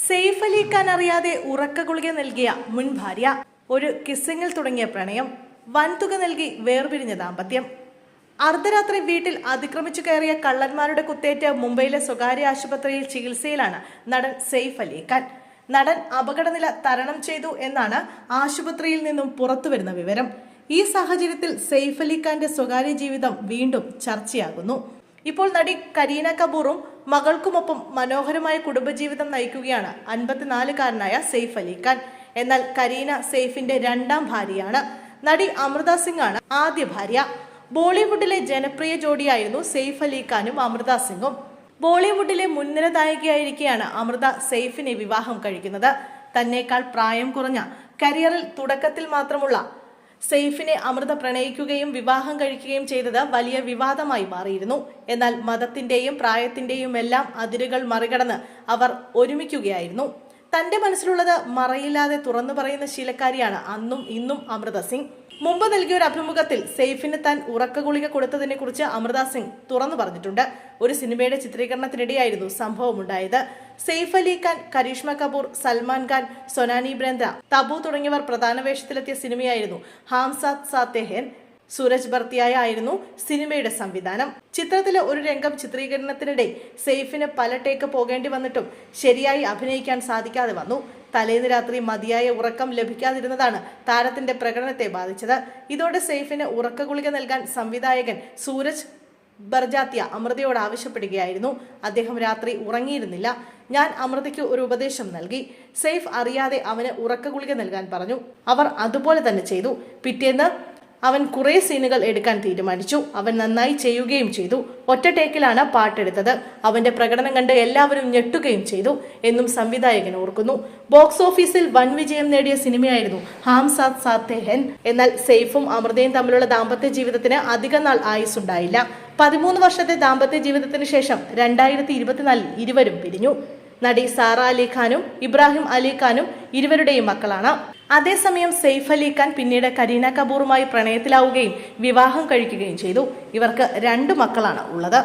സെയ്ഫ് അലി ഖാൻ അറിയാതെ ഉറക്ക ഗുളിക നൽകിയ മുൻ ഭാര്യ, ഒരു കിസ്സിങ്ങിൽ തുടങ്ങിയ പ്രണയം, വൻതുക നൽകി വേർപിരിഞ്ഞ ദാമ്പത്യം. അർദ്ധരാത്രി വീട്ടിൽ അതിക്രമിച്ചു കയറിയ കള്ളന്മാരുടെ കുത്തേറ്റ് മുംബൈയിലെ സ്വകാര്യ ആശുപത്രിയിൽ ചികിത്സയിലാണ് നടൻ സെയ്ഫ് അലി ഖാൻ. നടൻ അപകടനില തരണം ചെയ്തു എന്നാണ് ആശുപത്രിയിൽ നിന്നും പുറത്തുവരുന്ന വിവരം. ഈ സാഹചര്യത്തിൽ സെയ്ഫ് അലി ഖാന്റെ സ്വകാര്യ ജീവിതം വീണ്ടും ചർച്ചയാകുന്നു. ഇപ്പോൾ നടി കരീന കപൂറും മകൾക്കുമൊപ്പം മനോഹരമായ കുടുംബജീവിതം നയിക്കുകയാണ് 54-കാരനായ സെയ്ഫ് അലി ഖാൻ. എന്നാൽ കരീന സെയ്ഫിന്റെ രണ്ടാം ഭാര്യയാണ്. നടി അമൃത സിംഗ് ആണ് ആദ്യ ഭാര്യ. ബോളിവുഡിലെ ജനപ്രിയ ജോഡിയായിരുന്നു സെയ്ഫ് അലി ഖാനും അമൃത സിംഗും. ബോളിവുഡിലെ മുൻനിര നായികയായിരിക്കെയാണ് അമൃത സെയ്ഫിനെ വിവാഹം കഴിക്കുന്നത്. തന്നേക്കാൾ പ്രായം കുറഞ്ഞ, കരിയറിൽ തുടക്കത്തിൽ മാത്രമുള്ള സെയ്ഫിനെ അമൃത പ്രണയിക്കുകയും വിവാഹം കഴിക്കുകയും ചെയ്തത് വലിയ വിവാദമായി മാറിയിരുന്നു. എന്നാൽ മതത്തിന്റെയും പ്രായത്തിന്റെയും എല്ലാം അതിരുകൾ മറികടന്ന് അവർ ഒരുമിക്കുകയായിരുന്നു. തന്റെ മനസ്സിലുള്ളത് മറയില്ലാതെ തുറന്നു പറയുന്ന ശീലക്കാരിയാണ് അന്നും ഇന്നും അമൃത സിംഗ്. മുമ്പ് നൽകിയ ഒരു അഭിമുഖത്തിൽ സെയ്ഫിന് താൻ ഉറക്ക ഗുളിക കൊടുത്തതിനെ കുറിച്ച് അമൃത സിംഗ് തുറന്നു പറഞ്ഞിട്ടുണ്ട്. ഒരു സിനിമയുടെ ചിത്രീകരണത്തിനിടെയായിരുന്നു സംഭവം ഉണ്ടായത്. സെയ്ഫ് അലി ഖാൻ, കരീഷ്മ കപൂർ, സൽമാൻ ഖാൻ, സൊനാനി ബ്രന്ദ, തബു തുടങ്ങിയവർ പ്രധാന വേഷത്തിലെത്തിയ സിനിമയായിരുന്നു ഹാം സാത്ത് സാത്തേ ഹൈൻ. സൂരജ് ബർത്തിയായ ആയിരുന്നു സിനിമയുടെ സംവിധാനം. ചിത്രത്തിലെ ഒരു രംഗം ചിത്രീകരണത്തിനിടെ സെയ്ഫിന് പല ടേക്ക് പോകേണ്ടി വന്നിട്ടും ശരിയായി അഭിനയിക്കാൻ സാധിക്കാതെ വന്നു. തലേന്ന് രാത്രി മതിയായ ഉറക്കം ലഭിക്കാതിരുന്നതാണ് താരത്തിന്റെ പ്രകടനത്തെ ബാധിച്ചത്. ഇതോടെ സെയ്ഫിന് ഉറക്ക ഗുളിക നൽകാൻ സംവിധായകൻ സൂരജ് ബർജാത്യ അമൃതയോട് ആവശ്യപ്പെടുകയായിരുന്നു. അദ്ദേഹം രാത്രി ഉറങ്ങിയിരുന്നില്ല. ഞാൻ അമൃതയ്ക്ക് ഒരു ഉപദേശം നൽകി. സെയ്ഫ് അറിയാതെ അവന് ഉറക്ക ഗുളിക നൽകാൻ പറഞ്ഞു. അവർ അതുപോലെ തന്നെ ചെയ്തു. പിറ്റേന്ന് അവൻ കുറെ സീനുകൾ എടുക്കാൻ തീരുമാനിച്ചു. അവൻ നന്നായി ചെയ്യുകയും ചെയ്തു. ഒറ്റ ടേക്കിലാണ് പാട്ടെടുത്തത്. അവന്റെ പ്രകടനം കണ്ട് എല്ലാവരും ഞെട്ടുകയും ചെയ്തു എന്നും സംവിധായകൻ ഓർക്കുന്നു. ബോക്സ് ഓഫീസിൽ വൻ വിജയം നേടിയ സിനിമയായിരുന്നു ഹാം സാത്ത് സാത്തേ ഹൈൻ. എന്നാൽ സെയ്ഫും അമൃതയും തമ്മിലുള്ള ദാമ്പത്യ ജീവിതത്തിന് അധിക നാൾ ആയുസ്സുണ്ടായില്ല. 13 വർഷത്തെ ദാമ്പത്യ ജീവിതത്തിന് ശേഷം 2024 ഇരുവരും പിരിഞ്ഞു. നടി സാറ അലി ഖാനും ഇബ്രാഹിം അലി ഖാനും ഇരുവരുടെയും മക്കളാണ്. അതേസമയം സെയ്ഫ് അലി ഖാൻ പിന്നീട് കരീന കപൂറുമായി പ്രണയത്തിലാവുകയും വിവാഹം കഴിക്കുകയും ചെയ്തു. ഇവർക്ക് 2 മക്കളാണ് ഉള്ളത്.